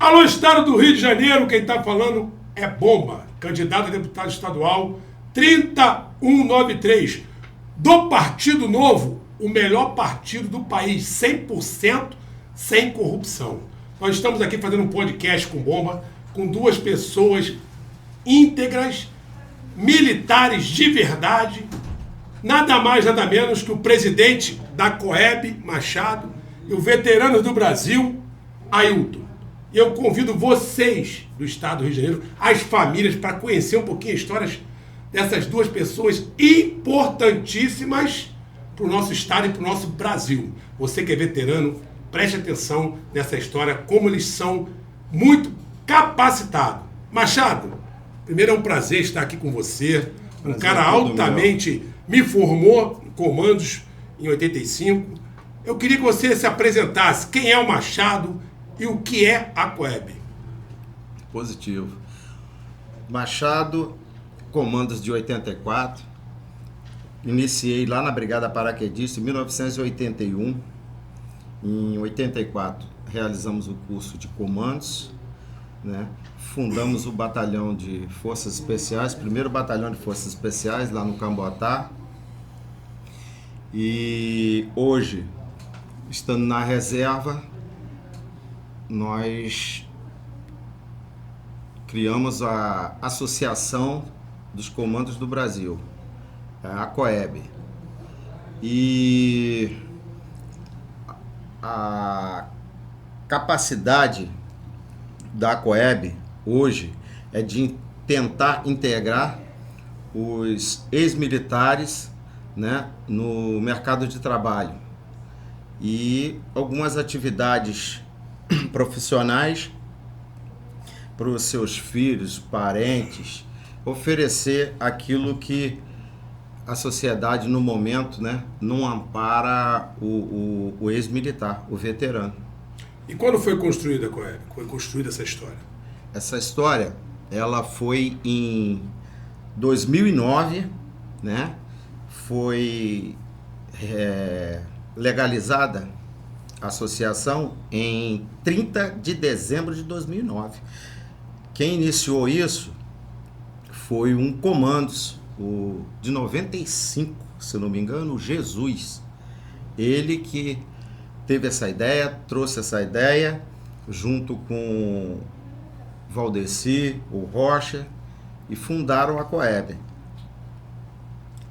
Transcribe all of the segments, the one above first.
Alô, Estado do Rio de Janeiro, quem está falando é Bomba, candidato a deputado estadual 30193, do Partido Novo, o melhor partido do país, 100% sem corrupção. Nós estamos aqui fazendo um podcast com Bomba, com duas pessoas íntegras, militares de verdade, nada mais, nada menos que o presidente da Coeb, Machado, e o veterano do Brasil, Ailton. E eu convido vocês do Estado do Rio de Janeiro, as famílias, para conhecer um pouquinho as histórias dessas duas pessoas importantíssimas para o nosso Estado e para o nosso Brasil. Você que é veterano, preste atenção nessa história, como eles são muito capacitados. Machado, primeiro é um prazer estar aqui com você, um cara altamente... Me formou em comandos em 85. Eu queria que você se apresentasse. Quem é o Machado e o que é a Coeb? Positivo. Machado, comandos de 84. Iniciei lá na Brigada Paraquedista em 1981. Em 84 realizamos o curso de comandos, né? Fundamos o batalhão de Forças Especiais, primeiro batalhão de Forças Especiais lá no Camboatá. E hoje, estando na reserva, nós criamos a Associação dos Comandos do Brasil, a Coeb. E a capacidade da Coeb hoje é de tentar integrar os ex-militares, né, no mercado de trabalho e algumas atividades profissionais para os seus filhos, parentes, oferecer aquilo que a sociedade no momento, né, não ampara o ex-militar, o veterano. E quando foi construída a Coeb? Foi construída essa história? Essa história, ela foi em 2009, né? Foi legalizada a associação em 30 de dezembro de 2009. Quem iniciou isso foi um comandos, de 95, se não me engano, o Jesus. Ele que teve essa ideia, trouxe essa ideia, junto com Valdeci, o Rocha, e fundaram a Coeb.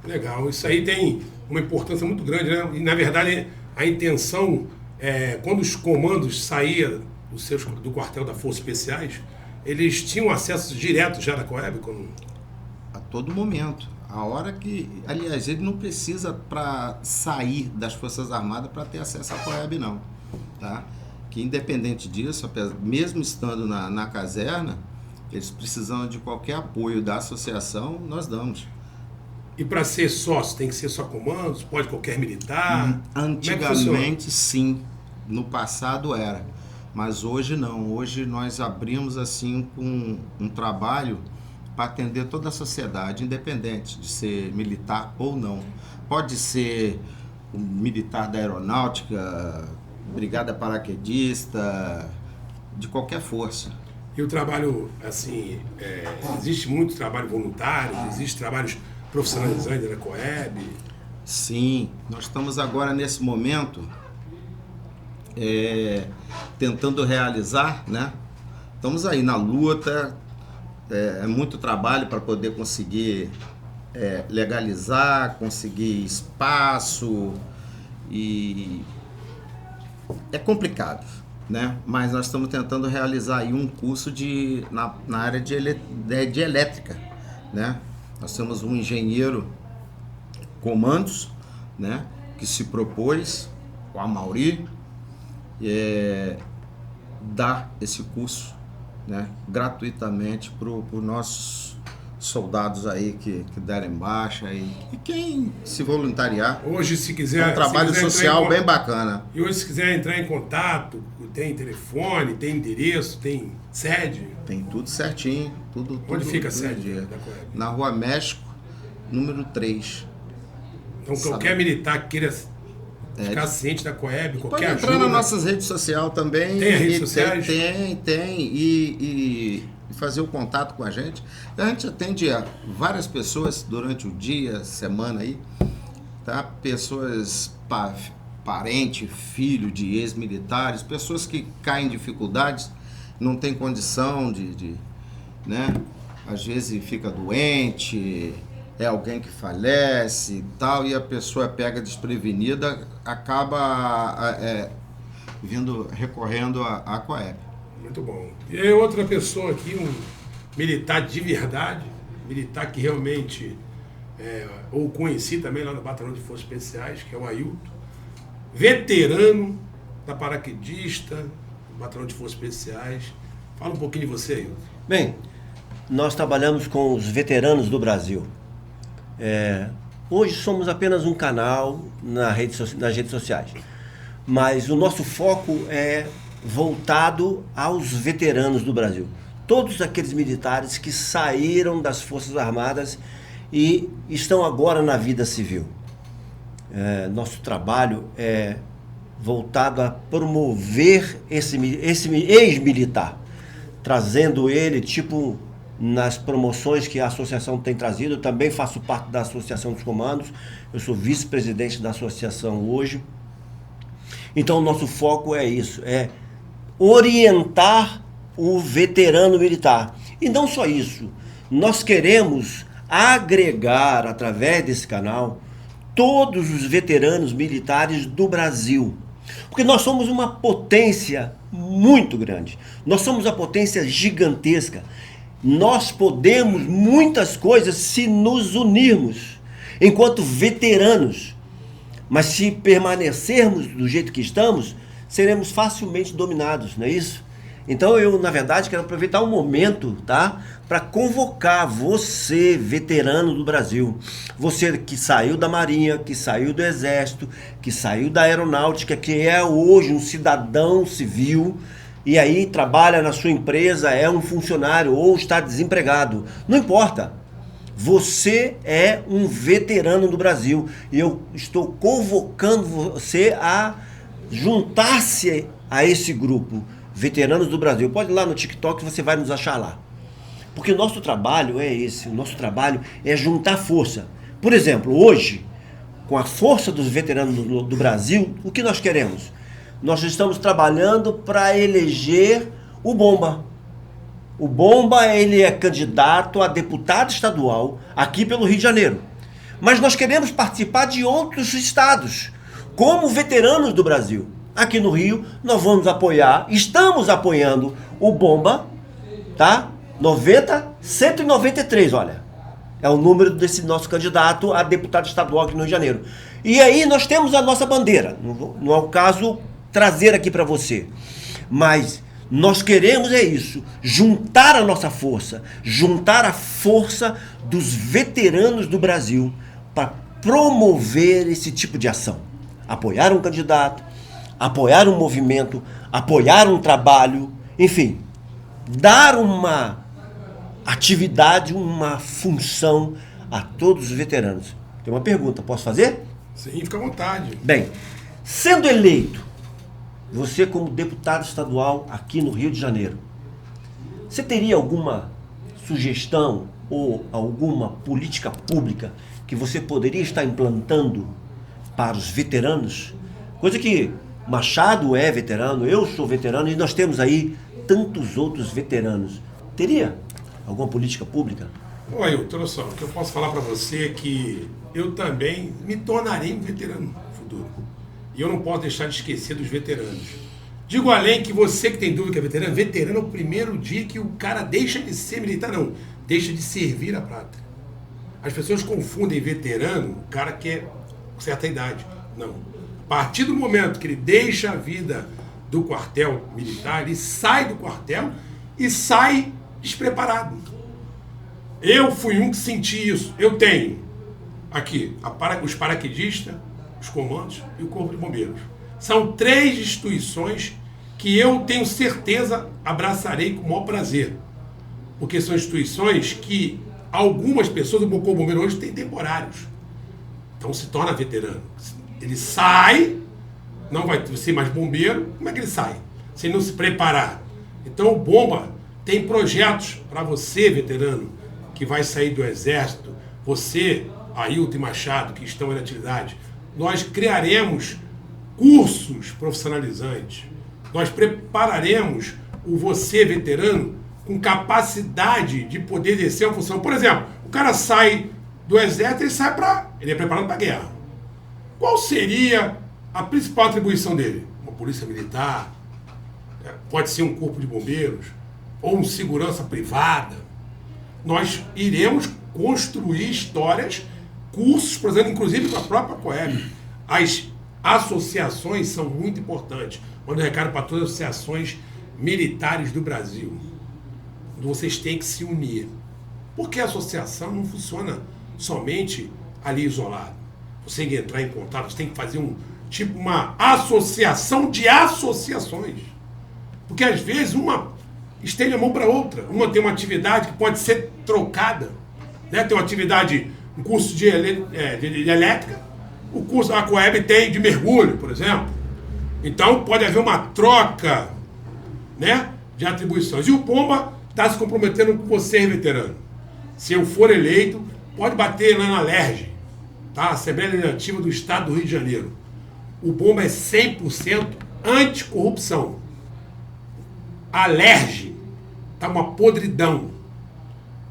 Legal, isso aí tem uma importância muito grande, né? E na verdade a intenção, quando os comandos saíam do quartel da Forças Especiais, eles tinham acesso direto já da Coeb? A todo momento. A hora que, aliás, ele não precisa para sair das Forças Armadas para ter acesso à Coeb, não, tá? Que independente disso, mesmo estando na caserna, eles precisam de qualquer apoio da associação, nós damos. E para ser sócio, tem que ser só comandos? Pode qualquer militar? Antigamente, sim. No passado era. Mas hoje não. Hoje nós abrimos assim um trabalho para atender toda a sociedade, independente de ser militar ou não. Pode ser um militar da aeronáutica, brigada paraquedista, de qualquer força. E o trabalho, assim, existe muito trabalho voluntário, existe trabalhos profissionalizantes da Coeb? Sim, nós estamos agora nesse momento tentando realizar, né? Estamos aí na luta, é muito trabalho para poder conseguir legalizar, conseguir espaço, e é complicado, né? Mas nós estamos tentando realizar aí um curso na área de elétrica, né? Nós temos um engenheiro comandos, né, que se propôs, o Amauri, dar esse curso, né, gratuitamente para os nossos soldados aí que derem baixa e quem se voluntariar. Hoje, se quiser... É um trabalho social bem bacana. E hoje, se quiser entrar em contato, tem telefone, tem endereço, tem sede? Tem tudo certinho. Onde fica a sede da Coeb? Na Rua México, número 3. Então, qualquer militar que queira Ficar ciente da Coeb, qualquer pode ajuda. entrar nas nossas redes sociais também. Tem redes sociais? Tem. E fazer o contato com a gente. A gente atende a várias pessoas durante o dia, semana aí. Tá? Pessoas, parente, filho de ex-militares, pessoas que caem em dificuldades, não tem condição né? Às vezes fica doente, é alguém que falece e tal, e a pessoa pega desprevenida, acaba recorrendo à Coeb. Muito bom. E aí outra pessoa aqui, um militar de verdade, militar que realmente, ou conheci também lá no Batalhão de Forças Especiais, que é o Ailton, veterano da paraquedista, do Batalhão de Forças Especiais. Fala um pouquinho de você, Ailton. Bem, nós trabalhamos com os veteranos do Brasil. Hoje somos apenas um canal nas redes sociais, mas o nosso foco é voltado aos veteranos do Brasil. Todos aqueles militares que saíram das Forças Armadas e estão agora na vida civil. Nosso trabalho é voltado a promover esse ex-militar, trazendo ele, tipo, nas promoções que a associação tem trazido. Eu também faço parte da Associação dos Comandos, eu sou vice-presidente da associação hoje. Então, o nosso foco é isso, é orientar o veterano militar. E não só isso, nós queremos agregar, através desse canal, todos os veteranos militares do Brasil. Porque nós somos uma potência muito grande. Nós somos uma potência gigantesca. Nós podemos muitas coisas se nos unirmos enquanto veteranos. Mas se permanecermos do jeito que estamos, seremos facilmente dominados, não é isso? Então eu, na verdade, quero aproveitar o momento, tá, para convocar você, veterano do Brasil, você que saiu da Marinha, que saiu do Exército, que saiu da Aeronáutica, que é hoje um cidadão civil, e aí trabalha na sua empresa, é um funcionário ou está desempregado, não importa. Você é um veterano do Brasil e eu estou convocando você a juntar-se a esse grupo, Veteranos do Brasil. Pode ir lá no TikTok, você vai nos achar lá. Porque o nosso trabalho é esse, o nosso trabalho é juntar força. Por exemplo, hoje, com a força dos veteranos do Brasil, o que nós queremos? Nós estamos trabalhando para eleger o Bomba. O Bomba, ele é candidato a deputado estadual aqui pelo Rio de Janeiro. Mas nós queremos participar de outros estados, como veteranos do Brasil. Aqui no Rio, nós vamos apoiar, estamos apoiando o Bomba, tá? 193, olha. É o número desse nosso candidato a deputado estadual aqui no Rio de Janeiro. E aí nós temos a nossa bandeira. Não é o caso trazer aqui para você. Mas nós queremos isso, juntar a nossa força, juntar a força dos veteranos do Brasil para promover esse tipo de ação. Apoiar um candidato, apoiar um movimento, apoiar um trabalho, enfim, dar uma atividade, uma função a todos os veteranos. Tem uma pergunta, posso fazer? Sim, fica à vontade. Bem, sendo eleito, você como deputado estadual aqui no Rio de Janeiro, você teria alguma sugestão ou alguma política pública que você poderia estar implantando para os veteranos? Coisa que Machado é veterano, eu sou veterano e nós temos aí tantos outros veteranos. Teria alguma política pública? Ô Ailton, olha só, o que eu posso falar para você é que eu também me tornarei um veterano no futuro. E eu não posso deixar de esquecer dos veteranos. Digo além que você que tem dúvida que é veterano é o primeiro dia que o cara deixa de ser militar, não, deixa de servir a pátria. As pessoas confundem veterano, o cara que é certa idade. Não. A partir do momento que ele deixa a vida do quartel militar, ele sai do quartel e sai despreparado. Eu fui um que senti isso. Eu tenho aqui os paraquedistas, os comandos e o Corpo de Bombeiros. São 3 instituições que eu tenho certeza abraçarei com o maior prazer. Porque são instituições que algumas pessoas do Corpo de Bombeiros hoje têm temporários. Então se torna veterano. Ele sai não vai ser mais bombeiro, como é que ele sai? Se ele não se preparar. Então o Bomba tem projetos para você, veterano, que vai sair do Exército, você, Ailton e Machado, que estão em atividade. Nós criaremos cursos profissionalizantes. Nós prepararemos o você, veterano, com capacidade de poder exercer uma função. Por exemplo, o cara sai do Exército, ele é preparado para a guerra. Qual seria a principal atribuição dele? Uma polícia militar, pode ser um corpo de bombeiros, ou um segurança privada. Nós iremos construir histórias, cursos, por exemplo, inclusive para a própria Coeb. As associações são muito importantes. Mando um recado para todas as associações militares do Brasil. Vocês têm que se unir. Porque a associação não funciona somente ali isolado. Você tem que entrar em contato, você tem que fazer uma associação de associações. Porque às vezes uma estende a mão para outra. Uma tem uma atividade que pode ser trocada. Né? Tem uma atividade, um curso de elétrica, o curso da Coeb tem de mergulho, por exemplo. Então pode haver uma troca, né, de atribuições. E o Bomba está se comprometendo com você, veterano. Se eu for eleito, pode bater lá na LERJ, tá? Assembleia Legislativa do Estado do Rio de Janeiro. O Bomba é 100% anticorrupção. A LERJ está uma podridão.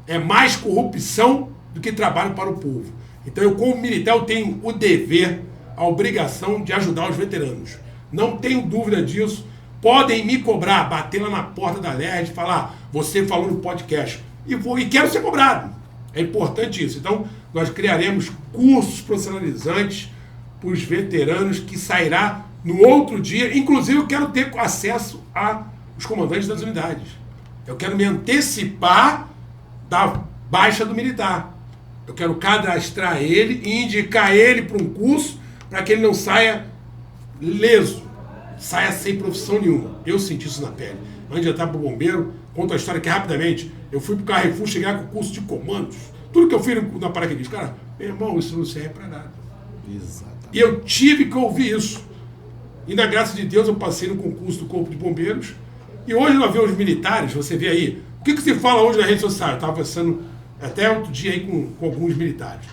É mais corrupção do que trabalho para o povo. Então eu, como militar, eu tenho o dever, a obrigação de ajudar os veteranos. Não tenho dúvida disso. Podem me cobrar, bater lá na porta da LERJ e falar, você falou no podcast. E quero ser cobrado. É importante isso. Então, nós criaremos cursos profissionalizantes para os veteranos que sairá no outro dia. Inclusive, eu quero ter acesso aos comandantes das unidades. Eu quero me antecipar da baixa do militar. Eu quero cadastrar ele e indicar ele para um curso para que ele não saia leso, saia sem profissão nenhuma. Eu senti isso na pele. Antes de entrar para o bombeiro, conto a história aqui rapidamente. Eu fui para o Carrefour chegar com o curso de comandos. Tudo que eu fiz na paraquedista, cara, meu irmão, isso não serve para nada. Exatamente. E eu tive que ouvir isso. E na graça de Deus eu passei no concurso do Corpo de Bombeiros. E hoje nós vemos os militares, você vê aí, o que se fala hoje na rede social? Eu estava conversando até outro dia aí com alguns militares.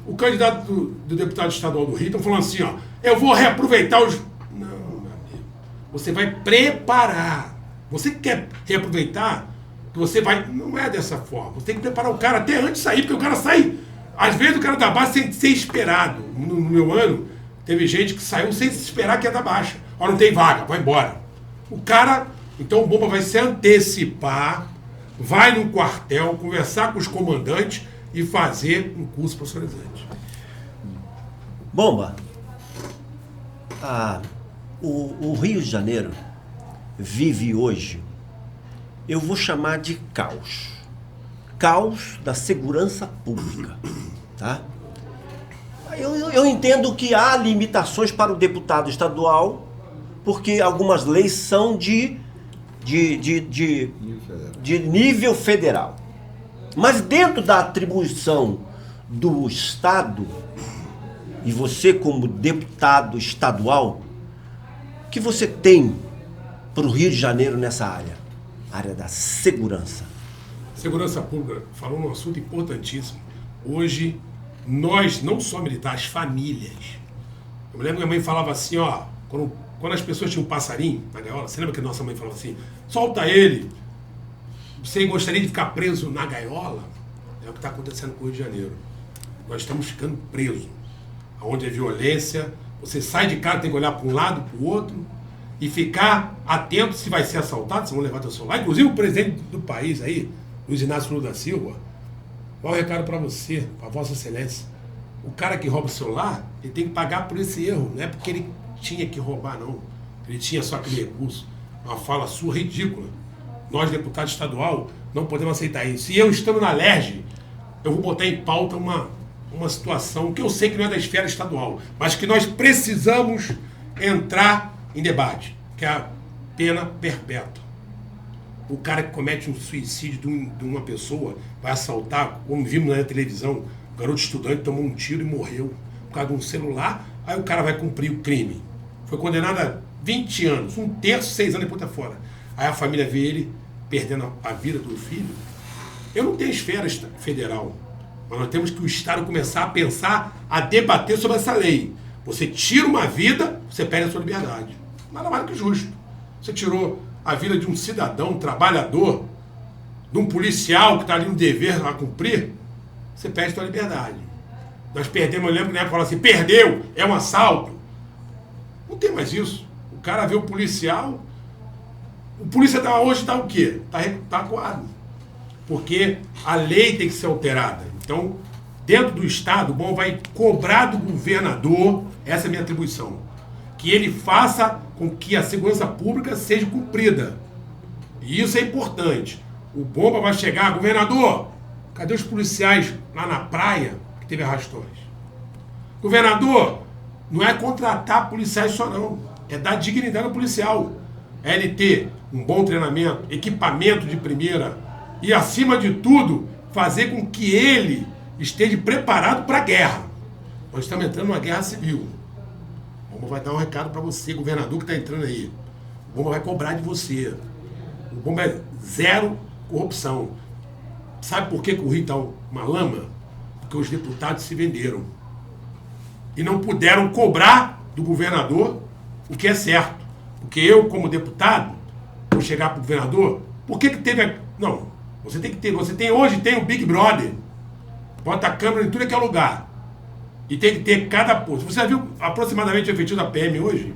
O candidato do deputado estadual do Rio estão falando assim, ó, eu vou reaproveitar os... Não, meu amigo. Você vai preparar. Você que quer reaproveitar, que você vai... Não é dessa forma. Você tem que preparar o cara até antes de sair, porque o cara sai... Às vezes o cara da base tem que ser esperado. No meu ano, teve gente que saiu sem se esperar que ia dar baixa. Ó, não tem vaga, vai embora. O cara... Então o Bomba vai se antecipar, vai no quartel, conversar com os comandantes e fazer um curso profissionalizante. Bomba, o Rio de Janeiro vive hoje, eu vou chamar de caos. Caos da segurança pública. Tá? Eu entendo que há limitações para o deputado estadual, porque algumas leis são de nível federal. Mas dentro da atribuição do Estado, e você como deputado estadual, o que você tem para o Rio de Janeiro nessa área? Área da segurança. Segurança pública, falou num assunto importantíssimo. Hoje, nós, não só militares, famílias. Eu me lembro que minha mãe falava assim, ó, quando as pessoas tinham um passarinho na gaiola, você lembra que nossa mãe falava assim, solta ele, você gostaria de ficar preso na gaiola? É o que está acontecendo com o Rio de Janeiro. Nós estamos ficando presos. Onde é violência, você sai de casa, tem que olhar para um lado, para o outro, e ficar atento se vai ser assaltado, se vão levar teu celular. Inclusive o presidente do país aí, Luiz Inácio Lula da Silva, qual é o recado para você, para Vossa Excelência? O cara que rouba o celular, ele tem que pagar por esse erro, não é porque ele tinha que roubar, não. Ele tinha só aquele recurso. Uma fala sua ridícula. Nós, deputado estadual, não podemos aceitar isso. E eu, estando na LERJ, eu vou botar em pauta uma situação que eu sei que não é da esfera estadual, mas que nós precisamos entrar em debate, que é a pena perpétua. O cara que comete um suicídio de uma pessoa, vai assaltar, como vimos na televisão, o garoto estudante tomou um tiro e morreu por causa de um celular, aí o cara vai cumprir o crime. foi condenado a 20 anos, 1/3, 6 anos depois tá fora. Aí a família vê ele perdendo a vida do filho. Eu não tenho esfera federal, mas nós temos que o Estado começar a pensar, a debater sobre essa lei. Você tira uma vida, você perde a sua liberdade. Nada mais do que justo. Você tirou a vida de um cidadão, um trabalhador, de um policial que está ali no dever a cumprir, você perde a sua liberdade. Nós perdemos, eu lembro que na época falava assim, perdeu, é um assalto. Não tem mais isso. O cara vê o policial hoje está o quê? Está acuado. Porque a lei tem que ser alterada. Então, dentro do Estado, o bom vai cobrar do governador, essa é a minha atribuição, que ele faça com que a segurança pública seja cumprida. E isso é importante. O Bomba vai chegar, governador, cadê os policiais lá na praia que teve arrastões? Governador, não é contratar policiais só não, é dar dignidade ao policial. É ele ter um bom treinamento, equipamento de primeira e, acima de tudo, fazer com que ele esteja preparado para a guerra. Nós estamos entrando numa guerra civil. O Bomba vai dar um recado para você, governador que está entrando aí. O Bomba vai cobrar de você. O Bomba é zero corrupção. Sabe por que o Rio está uma lama? Porque os deputados se venderam. E não puderam cobrar do governador o que é certo. Porque eu, como deputado, vou chegar para o governador, por que teve... Não, você tem que ter... Hoje tem o Big Brother. Bota a câmera em tudo que é lugar. E tem que ter cada posto. Você já viu aproximadamente o efetivo da PM hoje?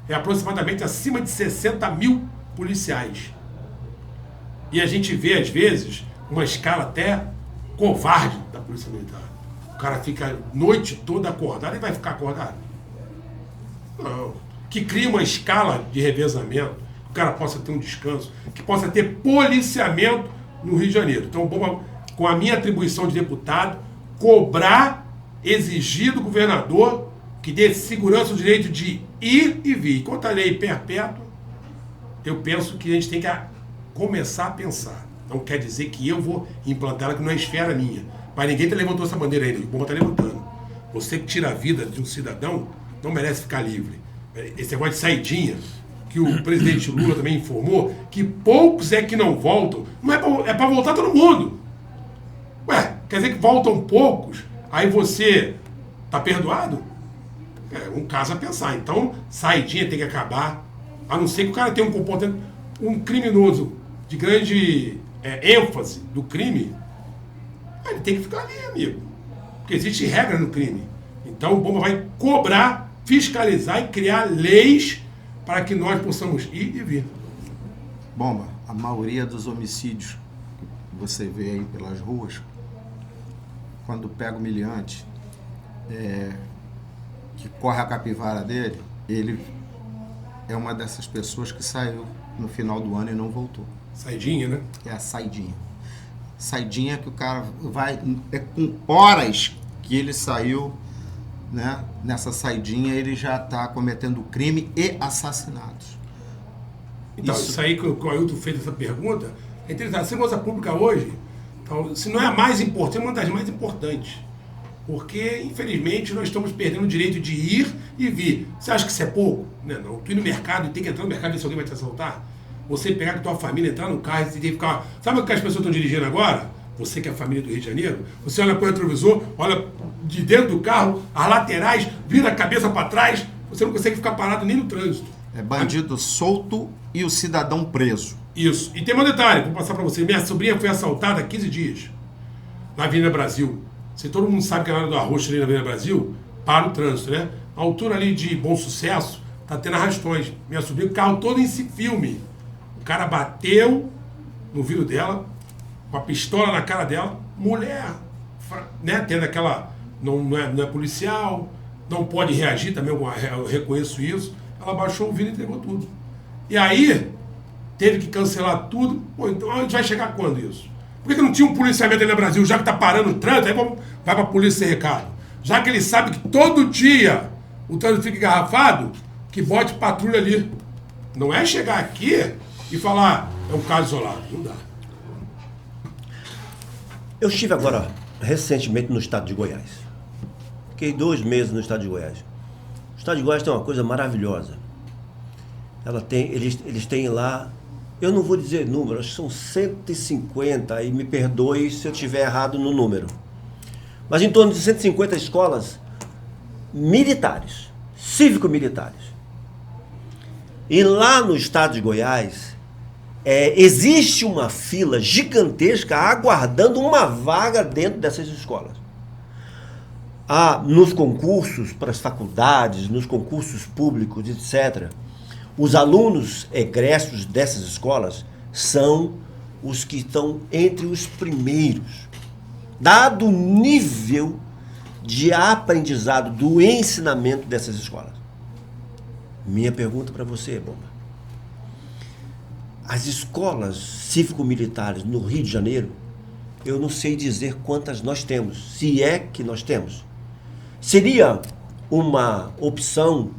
É aproximadamente acima de 60 mil policiais. E a gente vê, às vezes, uma escala até covarde da Polícia Militar. O cara fica a noite toda acordado e vai ficar acordado? Não. Que cria uma escala de revezamento, que o cara possa ter um descanso, que possa ter policiamento no Rio de Janeiro. Então, com a minha atribuição de deputado, cobrar, exigir do governador que dê segurança ao direito de ir e vir. Quanto à lei perpétua, eu penso que a gente tem que começar a pensar. Não quer dizer que eu vou implantar ela, que não é esfera minha. Mas ninguém levantou essa bandeira ainda. O Bomba está levantando. Você que tira a vida de um cidadão não merece ficar livre. Esse negócio de saidinha, que o presidente Lula também informou, que poucos é que não voltam. Não é para voltar todo mundo. Ué, quer dizer que voltam poucos, aí você tá perdoado? É um caso a pensar. Então, saidinha tem que acabar, a não ser que o cara tenha um comportamento, um criminoso de grande ênfase do crime, ele tem que ficar ali, amigo. Porque existe regra no crime. Então, o Bomba vai cobrar, fiscalizar e criar leis para que nós possamos ir e vir. Bomba, a maioria dos homicídios que você vê aí pelas ruas, quando pega o meliante, que corre a capivara dele, ele é uma dessas pessoas que saiu no final do ano e não voltou. Saidinha, né? É a saidinha. Saidinha que o cara vai... É com horas que ele saiu, né? Nessa saidinha ele já está cometendo crime e assassinatos. Então, isso aí que o Ailton fez essa pergunta, é interessante. A segurança pública hoje, então, se não é a mais importante, é uma das mais importantes. Porque, infelizmente, nós estamos perdendo o direito de ir e vir. Você acha que isso é pouco? Não. Tu ir no mercado e ter que entrar no mercado e ver se alguém vai te assaltar? Você pegar com a tua família, entrar no carro e tem que ficar... Sabe o que as pessoas estão dirigindo agora? Você que é a família do Rio de Janeiro, você olha para o retrovisor, olha de dentro do carro, as laterais, vira a cabeça para trás, você não consegue ficar parado nem no trânsito. É bandido solto e o cidadão preso. Isso. E tem um detalhe, vou passar para você. Minha sobrinha foi assaltada há 15 dias, na Avenida Brasil. Se todo mundo sabe que é na hora do Arrocho ali na Avenida Brasil, para o trânsito, né? A altura ali de Bom Sucesso, tá tendo arrastões. Minha sobrinha, o carro todo em filme. O cara bateu no vidro dela, com a pistola na cara dela, mulher, né? Tendo aquela... Não é policial, não pode reagir também, eu reconheço isso. Ela baixou o vidro e entregou tudo. E aí, teve que cancelar tudo. Pô, então a gente vai chegar quando isso? Por que não tinha um policiamento ali no Brasil? Já que tá parando o trânsito, aí vai pra polícia esse recado. Já que ele sabe que todo dia o trânsito fica engarrafado, que bote patrulha ali. Não é chegar aqui e falar, é um caso isolado. Não dá. Eu estive agora, recentemente, no estado de Goiás. Fiquei 2 meses no estado de Goiás. Estado de Goiás tem uma coisa maravilhosa. Eles têm lá, eu não vou dizer número, acho que são 150, e me perdoe se eu estiver errado no número. Mas em torno de 150 escolas militares, cívico-militares. E lá no estado de Goiás, existe uma fila gigantesca aguardando uma vaga dentro dessas escolas. Nos concursos para as faculdades, nos concursos públicos, etc., os alunos egressos dessas escolas são os que estão entre os primeiros. Dado o nível de aprendizado, do ensinamento dessas escolas. Minha pergunta para você, Bomba. As escolas cívico-militares no Rio de Janeiro, eu não sei dizer quantas nós temos, se é que nós temos. Seria uma opção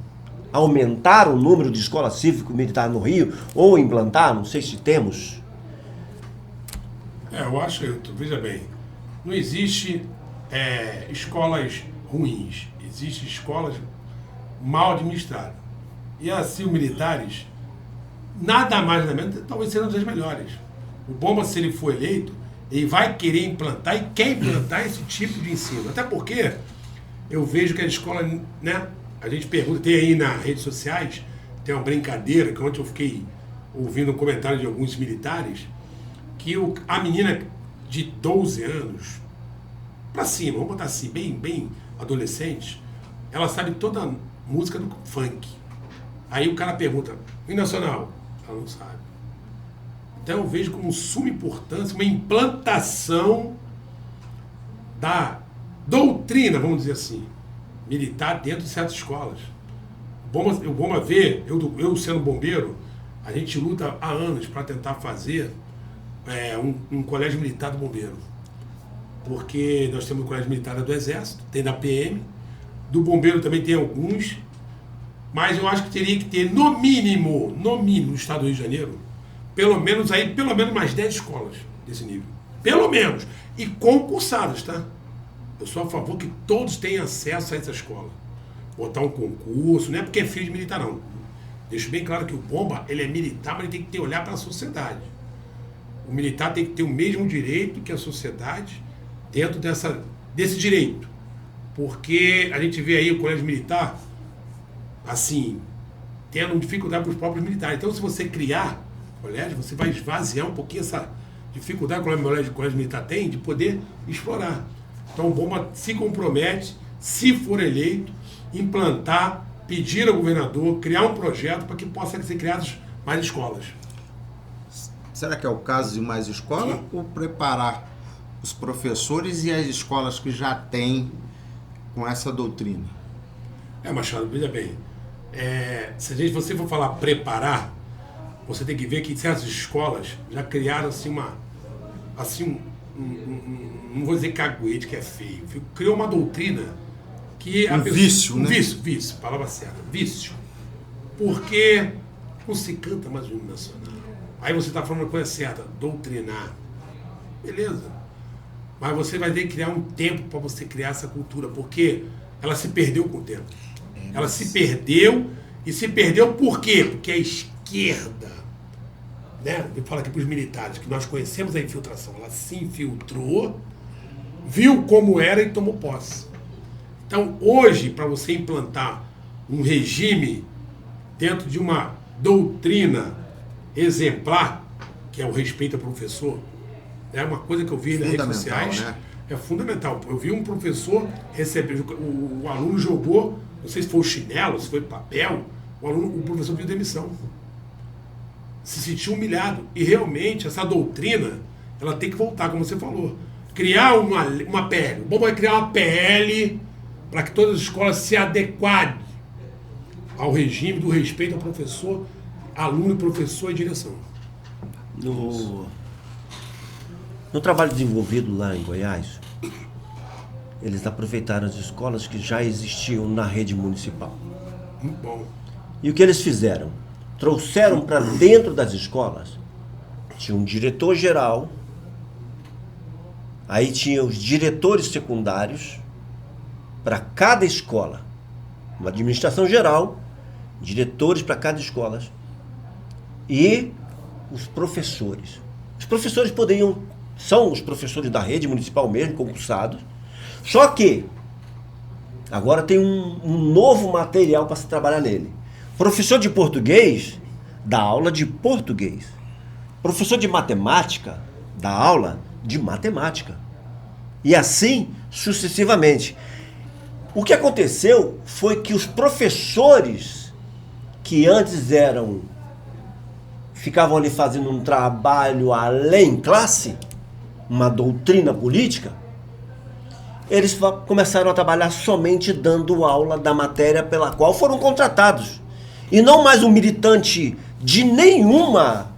aumentar o número de escolas cívico-militar no Rio, ou implantar, não sei se temos? Eu acho, veja bem, não existe escolas ruins, existem escolas mal administradas. E as cívico-militares, nada mais nada menos, talvez sejam das melhores. O Bomba, se ele for eleito, ele vai querer implantar e quer implantar esse tipo de ensino. Até porque eu vejo que a escola, né? A gente pergunta, tem aí nas redes sociais, tem uma brincadeira, que ontem eu fiquei ouvindo um comentário de alguns militares, que a menina de 12 anos, pra cima, vamos botar assim, bem adolescente, ela sabe toda a música do funk. Aí o cara pergunta, e nacional? Ela não sabe. Então eu vejo como suma importância uma implantação da doutrina, vamos dizer assim, militar dentro de certas escolas. O Bomba vê, eu sendo bombeiro, a gente luta há anos para tentar fazer um colégio militar do bombeiro. Porque nós temos o colégio militar do Exército, tem da PM, do bombeiro também tem alguns, mas eu acho que teria que ter, no mínimo, no estado do Rio de Janeiro, pelo menos mais 10 escolas desse nível. Pelo menos. E concursadas, tá? Eu sou a favor que todos tenham acesso a essa escola. Botar um concurso, não é porque é filho de militar, não. Deixo bem claro que o Bomba, ele é militar, mas ele tem que ter olhar para a sociedade. O militar tem que ter o mesmo direito que a sociedade dentro desse direito. Porque a gente vê aí o colégio militar, assim, tendo dificuldade para os próprios militares. Então, se você criar colégio, você vai esvaziar um pouquinho essa dificuldade que o colégio militar tem de poder explorar. Então o Bomba se compromete, se for eleito, implantar, pedir ao governador, criar um projeto para que possa ser criadas mais escolas. Será que é o caso de mais escola? Sim. Ou preparar os professores e as escolas que já têm com essa doutrina? Machado, veja bem, se você for falar preparar, você tem que ver que certas escolas já criaram assim não vou dizer caguete, que é feio, criou uma doutrina que vício, né? Vício, palavra certa, vício. Porque não se canta mais o hino nacional. Aí você está falando a coisa certa, doutrinar. Beleza. Mas você vai ter que criar um tempo para você criar essa cultura, porque ela se perdeu com o tempo. Ela se perdeu, e se perdeu por quê? Porque a esquerda, né? Eu falo aqui para os militares, que nós conhecemos a infiltração, ela se infiltrou, viu como era e tomou posse. Então, hoje, para você implantar um regime dentro de uma doutrina exemplar, que é o respeito ao professor, é uma coisa que eu vi nas redes sociais, né? É fundamental. Eu vi um professor receber, o aluno jogou, não sei se foi o chinelo, se foi papel, o professor pediu demissão. Se sentiu humilhado. E realmente essa doutrina, ela tem que voltar, como você falou. Criar uma PL. O Bomba vai criar uma PL para que todas as escolas se adequem ao regime do respeito ao professor, aluno, professor e direção. No trabalho desenvolvido lá em Goiás, eles aproveitaram as escolas que já existiam na rede municipal. Muito bom. E o que eles fizeram? Trouxeram para dentro das escolas, tinha um diretor-geral, aí tinha os diretores secundários para cada escola. uma administração geral, diretores para cada escola e os professores. Os professores são os professores da rede municipal mesmo, concursados, só que agora tem um novo material para se trabalhar nele. Professor de português dá aula de português. Professor de matemática dá aula de matemática. E assim sucessivamente. O que aconteceu foi que os professores que antes ficavam ali fazendo um trabalho além classe, uma doutrina política, eles começaram a trabalhar somente dando aula da matéria pela qual foram contratados. E não mais um militante de nenhuma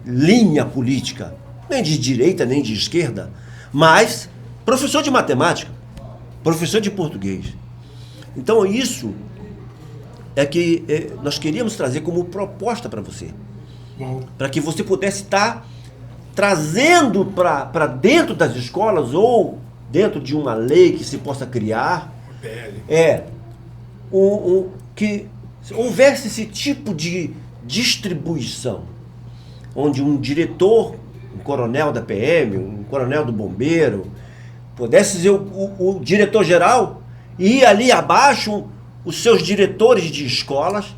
linha política, nem de direita, nem de esquerda, mas professor de matemática, professor de português. Então isso é que nós queríamos trazer como proposta para você. Para que você pudesse estar trazendo para dentro das escolas ou dentro de uma lei que se possa criar, que houvesse esse tipo de distribuição, onde um diretor, um coronel da PM, um coronel do bombeiro, pudesse ser o diretor-geral e ali abaixo os seus diretores de escolas,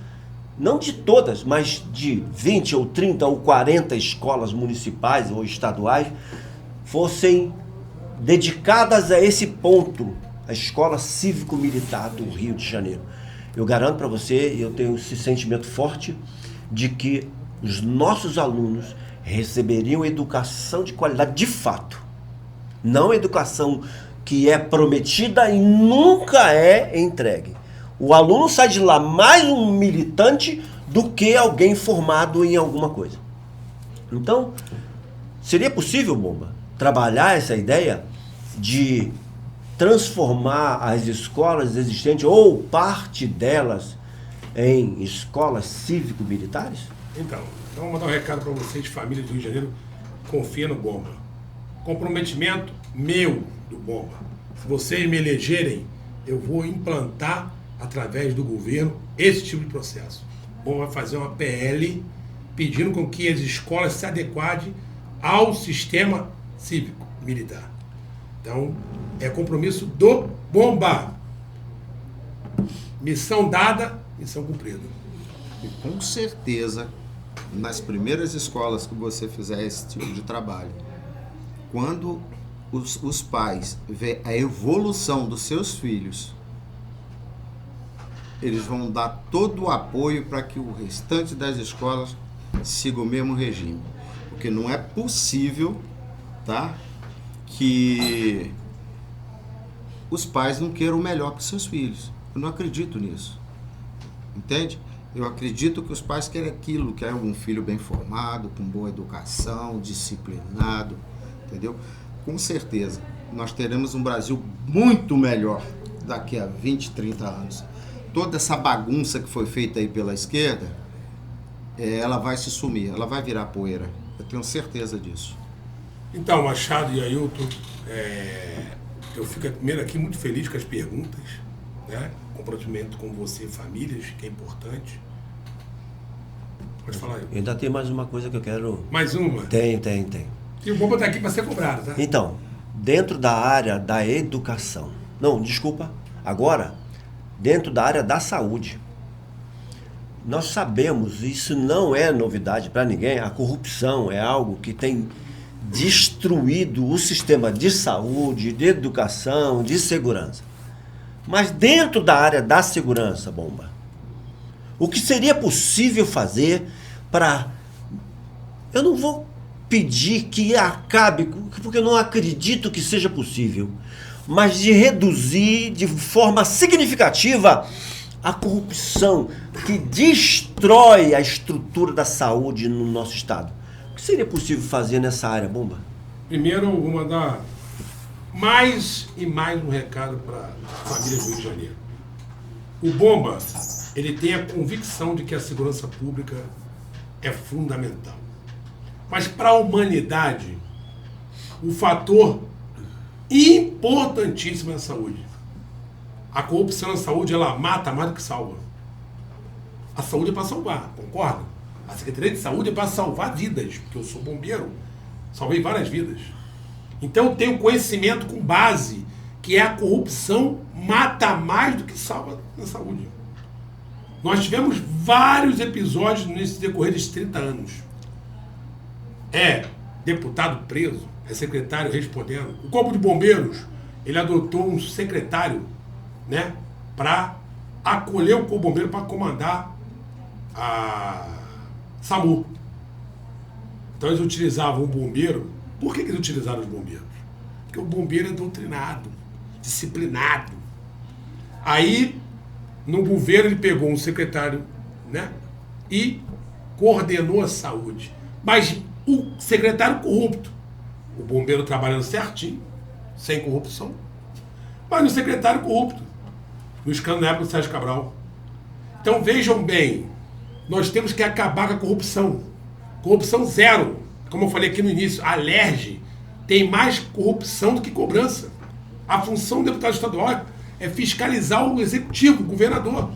não de todas, mas de 20 ou 30 ou 40 escolas municipais ou estaduais, fossem dedicadas a esse ponto, a Escola Cívico-Militar do Rio de Janeiro. Eu garanto para você, eu tenho esse sentimento forte de que os nossos alunos receberiam educação de qualidade de fato. Não educação que é prometida e nunca é entregue. O aluno sai de lá mais um militante do que alguém formado em alguma coisa. Então, seria possível, Bomba, trabalhar essa ideia de transformar as escolas existentes ou parte delas em escolas cívico-militares? Então, vou mandar um recado para vocês, família do Rio de Janeiro, confia no Bomba. Comprometimento meu do Bomba. Se vocês me elegerem, eu vou implantar, através do governo, esse tipo de processo. O Bomba vai fazer uma PL pedindo com que as escolas se adequem ao sistema cívico-militar. Então, é compromisso do Bomba. Missão dada, missão cumprida. E com certeza, nas primeiras escolas que você fizer esse tipo de trabalho, quando os pais vê a evolução dos seus filhos, eles vão dar todo o apoio para que o restante das escolas siga o mesmo regime. Porque não é possível, tá, que os pais não queiram o melhor para os seus filhos. Eu não acredito nisso. Entende? Eu acredito que os pais querem aquilo, que é um filho bem formado, com boa educação, disciplinado, entendeu? Com certeza, nós teremos um Brasil muito melhor daqui a 20, 30 anos. Toda essa bagunça que foi feita aí pela esquerda, ela vai se sumir, ela vai virar poeira. Eu tenho certeza disso. Então, Machado e Ailton, eu fico primeiro aqui muito feliz com as perguntas, né? Comprometimento com você, famílias, que é importante. Pode falar aí. Ainda tem mais uma coisa que eu quero... Mais uma? Tem. E o Bomba está aqui para ser cobrado, tá? Então, dentro da área da educação... Não, desculpa. Agora, dentro da área da saúde. Nós sabemos, isso não é novidade para ninguém, a corrupção é algo que tem destruído o sistema de saúde, de educação, de segurança. Mas dentro da área da segurança, Bomba, o que seria possível fazer para... Eu não vou pedir que acabe, porque eu não acredito que seja possível, mas de reduzir de forma significativa a corrupção que destrói a estrutura da saúde no nosso estado. O que seria possível fazer nessa área, Bomba? Primeiro, vou mandar mais e mais um recado para a família do Rio de Janeiro. O Bomba, ele tem a convicção de que a segurança pública é fundamental. Mas para a humanidade, o fator importantíssimo é a saúde. A corrupção na saúde, ela mata mais do que salva. A saúde é para salvar, concorda? A Secretaria de Saúde é para salvar vidas, porque eu sou bombeiro, salvei várias vidas. Então eu tenho conhecimento com base que a corrupção mata mais do que salva na saúde. Nós tivemos vários episódios nesse decorrer desses 30 anos. É deputado preso, é secretário respondendo. O Corpo de Bombeiros, ele adotou um secretário, né, para acolher o Corpo de Bombeiro para comandar a SAMU. Então eles utilizavam o bombeiro. Por que eles utilizaram os bombeiros? Porque o bombeiro é doutrinado, disciplinado. Aí, no governo, ele pegou um secretário, né, e coordenou a saúde. Mas o secretário corrupto, o bombeiro trabalhando certinho, sem corrupção, mas no secretário corrupto, no escândalo na época do Sérgio Cabral. Então vejam bem, nós temos que acabar com a corrupção. Corrupção zero. Como eu falei aqui no início, a Alerj tem mais corrupção do que cobrança. A função do deputado estadual é fiscalizar o executivo, o governador.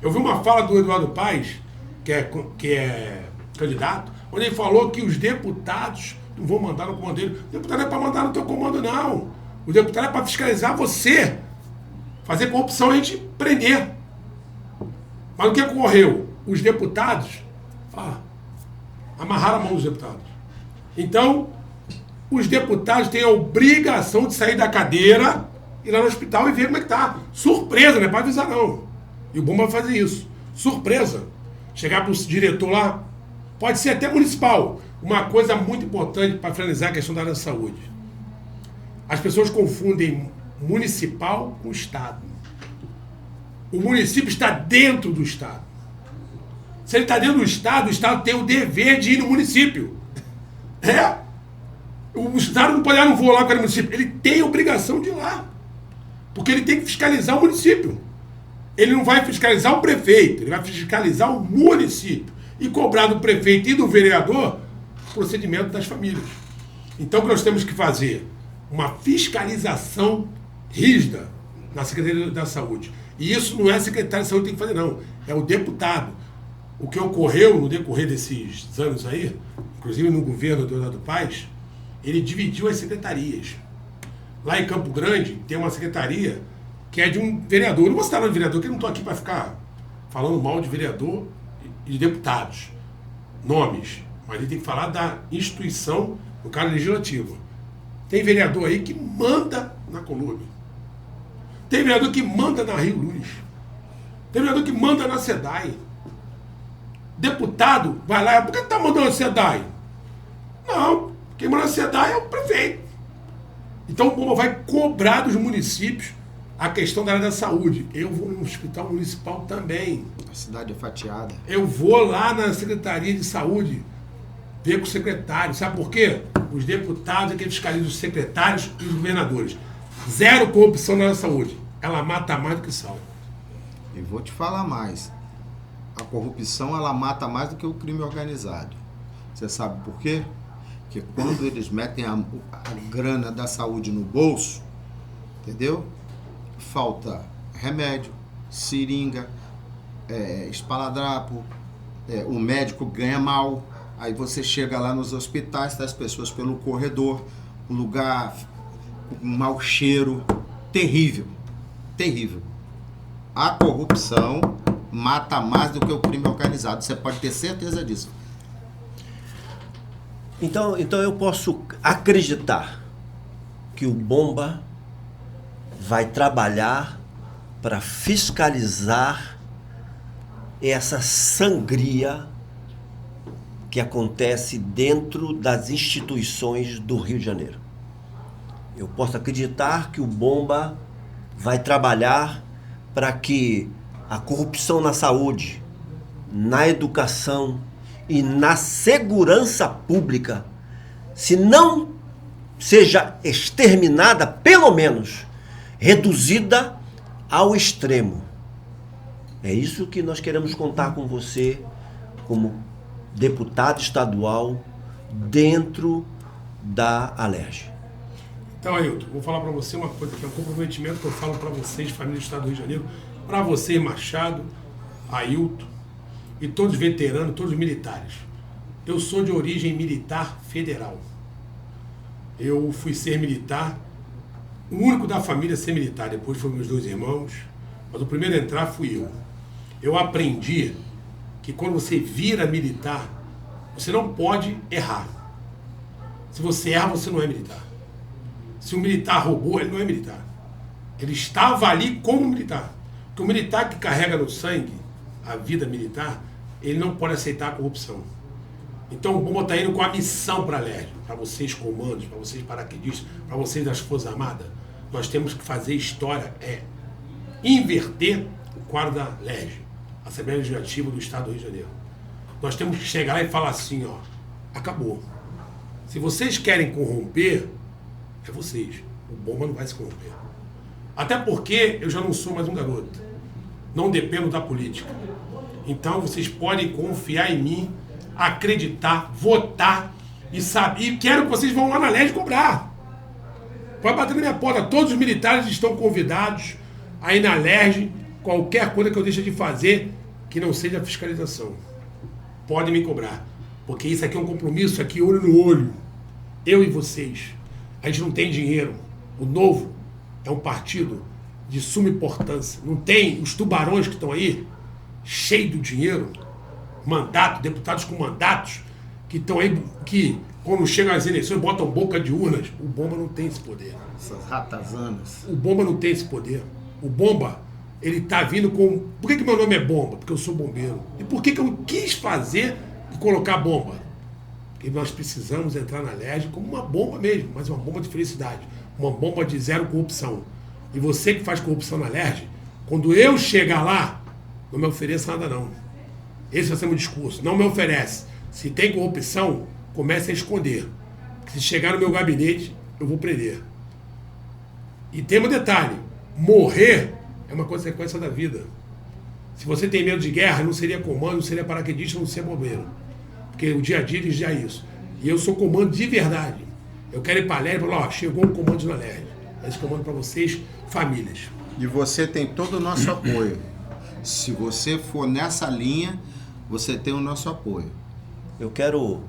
Eu vi uma fala do Eduardo Paes, que é candidato, onde ele falou que os deputados não vão mandar no comando dele. O deputado não é para mandar no teu comando, não. O deputado é para fiscalizar você. Fazer corrupção e a gente prender. Mas o que ocorreu? Os deputados amarraram a mão dos deputados. Então, os deputados têm a obrigação de sair da cadeira, ir lá no hospital e ver como é que tá. Surpresa, não é para avisar não. E o Bomba vai fazer isso. Surpresa. Chegar para o diretor lá, pode ser até municipal. Uma coisa muito importante para finalizar a questão da área da saúde. As pessoas confundem municipal com Estado. O município está dentro do Estado. Se ele está dentro do Estado, o Estado tem o dever de ir no município. O Estado não pode, não vou lá para o município. Ele tem a obrigação de ir lá. Porque ele tem que fiscalizar o município. Ele não vai fiscalizar o prefeito, ele vai fiscalizar o município. E cobrar do prefeito e do vereador o procedimento das famílias. Então, o que nós temos que fazer? Uma fiscalização rígida na Secretaria da Saúde. E isso não é a Secretaria de Saúde que tem que fazer, não. É o deputado. O que ocorreu no decorrer desses anos aí, inclusive no governo do Eduardo Paes, ele dividiu as secretarias. Lá em Campo Grande tem uma secretaria que é de um vereador. Eu não vou citar o vereador, porque eu não estou aqui para ficar falando mal de vereador e de deputados. Nomes. Mas ele tem que falar da instituição, no caso legislativo. Tem vereador aí que manda na Colômbia. Tem vereador que manda na Rio Luz. Tem vereador que manda na SEDAI. Deputado vai lá, por que está mandando a SEDAI? Não, quem manda a SEDAI é o prefeito. Então o Bomba vai cobrar dos municípios a questão da área da saúde. Eu vou no hospital municipal também. A cidade é fatiada. Eu vou lá na Secretaria de Saúde ver com o secretário. Sabe por quê? Os deputados é que fiscalizam os secretários e os governadores. Zero corrupção na área da saúde. Ela mata mais do que salva. E vou te falar mais. A corrupção, ela mata mais do que o crime organizado. Você sabe por quê? Porque quando eles metem a grana da saúde no bolso, entendeu? Falta remédio, seringa, espaladrapo, o médico ganha mal, aí você chega lá nos hospitais, tá as pessoas pelo corredor, um lugar com mau cheiro, terrível, terrível. A corrupção mata mais do que o crime organizado, você pode ter certeza disso. Então eu posso acreditar que o Bomba vai trabalhar para fiscalizar essa sangria que acontece dentro das instituições do Rio de Janeiro. Eu posso acreditar que o Bomba vai trabalhar para que a corrupção na saúde, na educação e na segurança pública, se não seja exterminada, pelo menos reduzida ao extremo. É isso que nós queremos contar com você como deputado estadual dentro da Alerj. Então, Ailton, vou falar para você uma coisa que é um comprometimento que eu falo para vocês, família do Estado do Rio de Janeiro, para você, Machado, Ailton e todos os veteranos, todos os militares. Eu sou de origem militar federal. Eu fui ser militar, o único da família a ser militar, depois foram meus 2 irmãos, mas o primeiro a entrar fui eu. Eu aprendi que quando você vira militar, você não pode errar. Se você erra, você não é militar. Se um militar roubou, ele não é militar. Ele estava ali como militar. Porque o militar que carrega no sangue a vida militar, ele não pode aceitar a corrupção. Então o Bomba está indo com a missão para a LERJ, para vocês comandos, para vocês paraquedistas, para vocês das Forças Armadas. Nós temos que fazer história, inverter o quadro da LERJ, Assembleia Legislativa do Estado do Rio de Janeiro. Nós temos que chegar lá e falar assim, ó, acabou. Se vocês querem corromper, é vocês. O Bomba não vai se corromper. Até porque eu já não sou mais um garoto. Não dependo da política. Então vocês podem confiar em mim, acreditar, votar e saber. E quero que vocês vão lá na LERJ cobrar. Pode bater na minha porta. Todos os militares estão convidados aí na LERJ. Qualquer coisa que eu deixe de fazer que não seja fiscalização. Podem me cobrar. Porque isso aqui é um compromisso, aqui olho no olho. Eu e vocês. A gente não tem dinheiro. O Novo é um partido de suma importância. Não tem os tubarões que estão aí, cheios de dinheiro, mandato, deputados com mandatos, que estão aí, que quando chegam as eleições botam boca de urnas. O Bomba não tem esse poder. Essas ratazanas. O Bomba não tem esse poder. O Bomba, ele tá vindo com... Por que meu nome é Bomba? Porque eu sou bombeiro. E por que eu quis fazer e colocar bomba? Porque nós precisamos entrar na LERJ como uma bomba mesmo, mas uma bomba de felicidade. Uma bomba de zero corrupção. E você que faz corrupção na LERJ, quando eu chegar lá, não me ofereça nada não. Esse vai ser o meu discurso. Não me oferece. Se tem corrupção, comece a esconder. Se chegar no meu gabinete, eu vou prender. E tem um detalhe. Morrer é uma consequência da vida. Se você tem medo de guerra, não seria comando, não seria paraquedista, não seria bombeiro. Porque o dia a dia exige isso. E eu sou comando de verdade. Eu quero ir para a LERJ e falar, ó, chegou um comando na LERJ. Esse comando para vocês, famílias. E você tem todo o nosso apoio. Se você for nessa linha, você tem o nosso apoio. Eu quero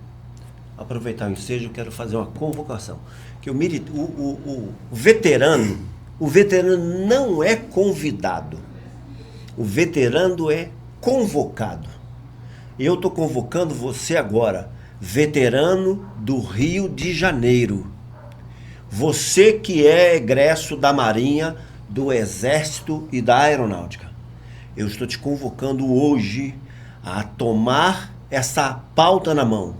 aproveitar o ensejo, eu quero fazer uma convocação. Que o veterano não é convidado. O veterano é convocado. Eu estou convocando você agora, veterano do Rio de Janeiro. Você que é egresso da Marinha, do Exército e da Aeronáutica. Eu estou te convocando hoje a tomar essa pauta na mão.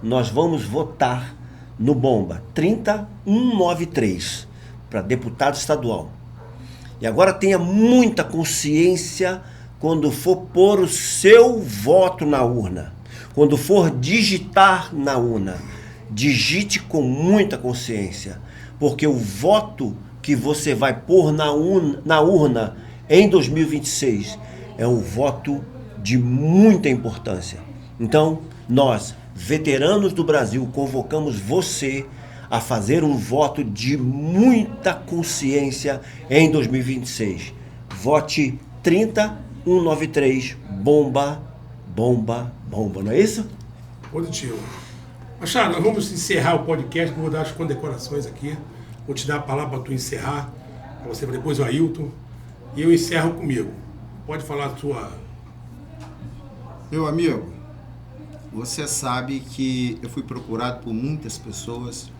Nós vamos votar no Bomba 30193 para deputado estadual. E agora tenha muita consciência quando for pôr o seu voto na urna. Quando for digitar na urna, digite com muita consciência. Porque o voto que você vai pôr na urna em 2026 é um voto de muita importância. Então, nós, veteranos do Brasil, convocamos você a fazer um voto de muita consciência em 2026. Vote 30193, bomba, bomba, bomba, não é isso? Positivo. Machado, nós vamos encerrar o podcast, vou dar as condecorações aqui. Vou te dar a palavra para tu encerrar, para você depois o Ailton. E eu encerro comigo. Pode falar a tua... Meu amigo, você sabe que eu fui procurado por muitas pessoas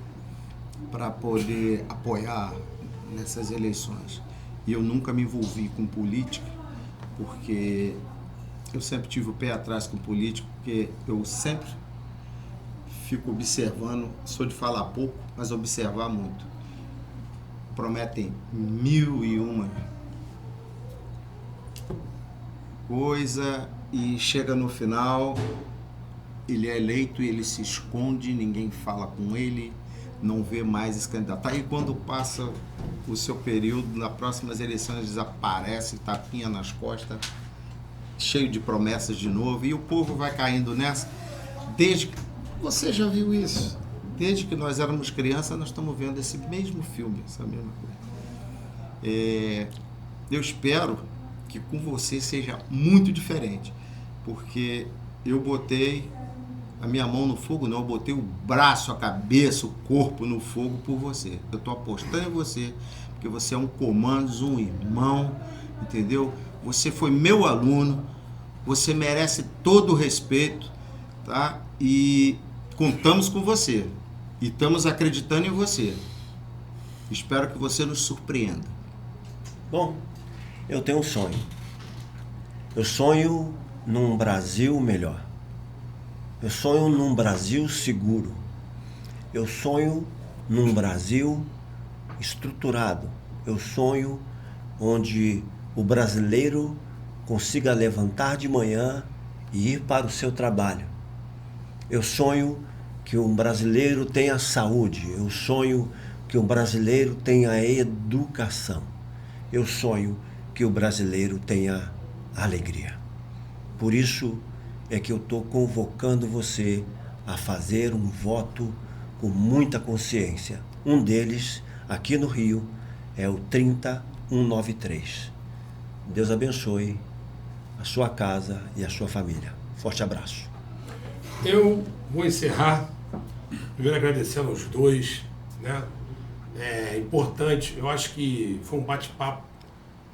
para poder apoiar nessas eleições. E eu nunca me envolvi com política, porque eu sempre tive o pé atrás com política, porque eu sempre fico observando, sou de falar pouco, mas observar muito. Prometem 1001 coisa e chega no final, ele é eleito e ele se esconde, ninguém fala com ele, não vê mais esse candidato. Aí quando passa o seu período, nas próximas eleições desaparece, tapinha nas costas, cheio de promessas de novo, e o povo vai caindo nessa. Desde que você já viu isso, Desde que nós éramos crianças, nós estamos vendo esse mesmo filme, essa mesma coisa. Eu espero que com você seja muito diferente, porque eu botei a minha mão no fogo, não, eu botei o braço, a cabeça, o corpo no fogo por você. Eu estou apostando em você, porque você é um Comandos, um irmão, entendeu? Você foi meu aluno, você merece todo o respeito, tá? E contamos com você, e estamos acreditando em você. Espero que você nos surpreenda. Bom, eu tenho um sonho. Eu sonho num Brasil melhor. Eu sonho num Brasil seguro. Eu sonho num Brasil estruturado. Eu sonho onde o brasileiro consiga levantar de manhã e ir para o seu trabalho. Eu sonho que um brasileiro tenha saúde. Eu sonho que um brasileiro tenha educação. Eu sonho que o brasileiro tenha alegria. Por isso é que eu estou convocando você a fazer um voto com muita consciência. Um deles, aqui no Rio, é o 30193. Deus abençoe a sua casa e a sua família. Forte abraço. Eu vou encerrar, primeiro agradecendo aos dois, né? É importante, eu acho que foi um bate-papo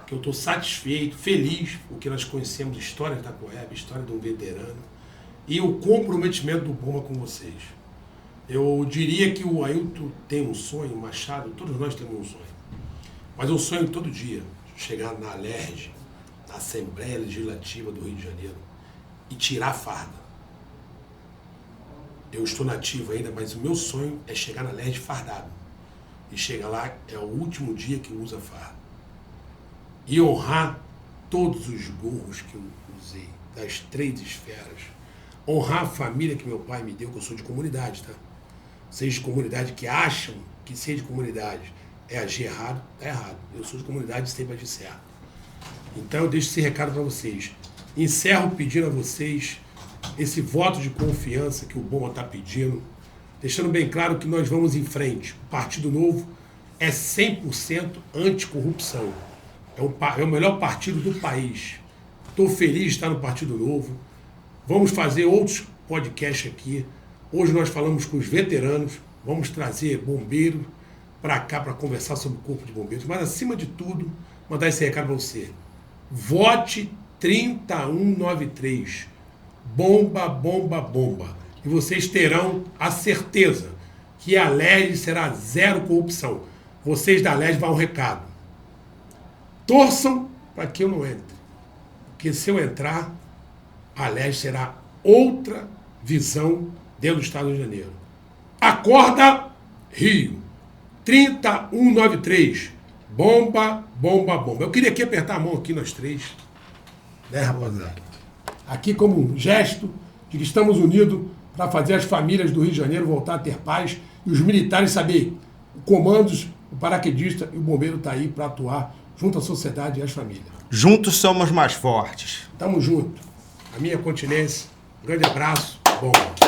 que eu estou satisfeito, feliz, porque nós conhecemos a história da Coeb, a história de um veterano, e o comprometimento do Bomba com vocês. Eu diria que o Ailton tem um sonho, o Machado, todos nós temos um sonho, mas eu sonho todo dia, chegar na Alerj, na Assembleia Legislativa do Rio de Janeiro, e tirar a farda. Eu estou nativo ainda, mas o meu sonho é chegar na Alerj fardado. E chegar lá, é o último dia que eu uso a farda. E honrar todos os gorros que eu usei, das 3 esferas. Honrar a família que meu pai me deu, que eu sou de comunidade, tá? Vocês de comunidade que acham que ser de comunidade é agir errado, tá errado. Eu sou de comunidade e sempre agir certo. Então eu deixo esse recado para vocês. Encerro pedindo a vocês esse voto de confiança que o Bomba está pedindo, deixando bem claro que nós vamos em frente. O Partido Novo é 100% anticorrupção. É o melhor partido do país. Estou feliz de estar no Partido Novo. Vamos fazer outros podcasts aqui. Hoje nós falamos com os veteranos. Vamos trazer bombeiros para cá para conversar sobre o Corpo de Bombeiros. Mas, acima de tudo, mandar esse recado para você. Vote 30193. Bomba, bomba, bomba. E vocês terão a certeza que a Alerj será zero corrupção. Vocês da Alerj vão um recado. Torçam para que eu não entre. Porque se eu entrar, a Alerj será outra visão dentro do Estado do Rio de Janeiro. Acorda, Rio. 30193. Bomba, bomba, bomba. Eu queria aqui apertar a mão aqui nós três. Né, rapaziada? Aqui como um gesto de que estamos unidos para fazer as famílias do Rio de Janeiro voltar a ter paz e os militares saber o Comandos, o paraquedista e o bombeiro está aí para atuar junto à sociedade e às famílias. Juntos somos mais fortes. Tamo junto. A minha continência. Um grande abraço. Bomba.